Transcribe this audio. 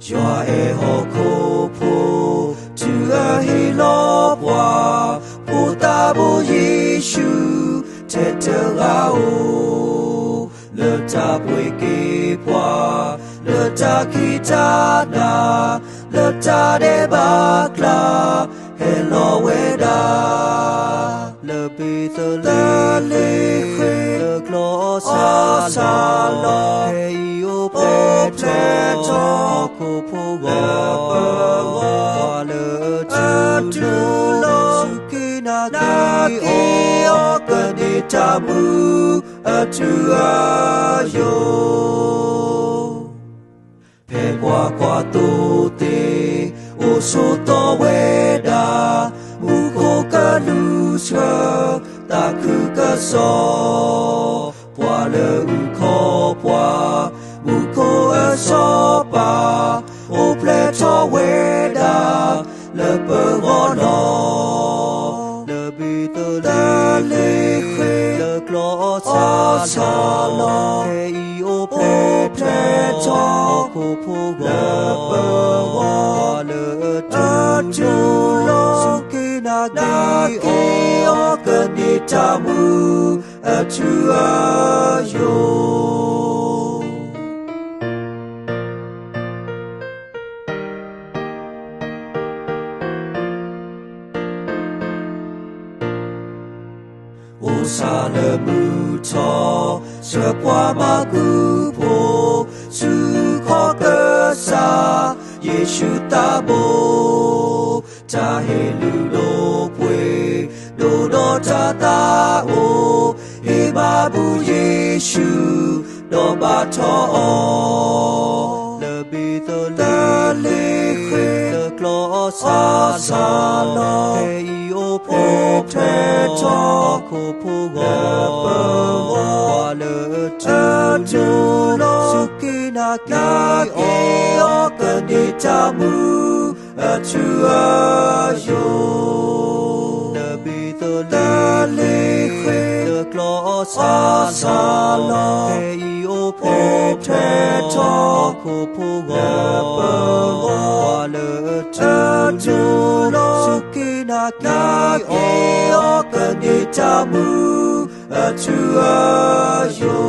Joa e ho kopo tu a he lo wa puta bo Yeshu te te gao le ta bwe ke pwa le ta kita na le ta de bakla hello weda le be the le le clo sa lo hey o pleto ko po go le tu lo sukina ki o kanita mu atu ayo pe kwa to te o so to weda mu ko ka lu sha ta ku ka so pwa le u ko pwa mu ko a so pa o ple to weda le pe go no le bi to le le clo sa lo e o ple to ko po go le tu lo sukina ki o kanita mu atu ayo o sa le mu to se pwa ma ku po su ko ka sa Yeshu ta bo ta he lu lo pwe do do ta ta o he ba bu Yeshu do ba to le bi to le clo sa lo he o po te to ko po go le tu lo sukina ki o kanita mu atu ayo le bi to le clo sa lo he o po te to ko po go le tu lo sukina ki o kanita mu atu ayo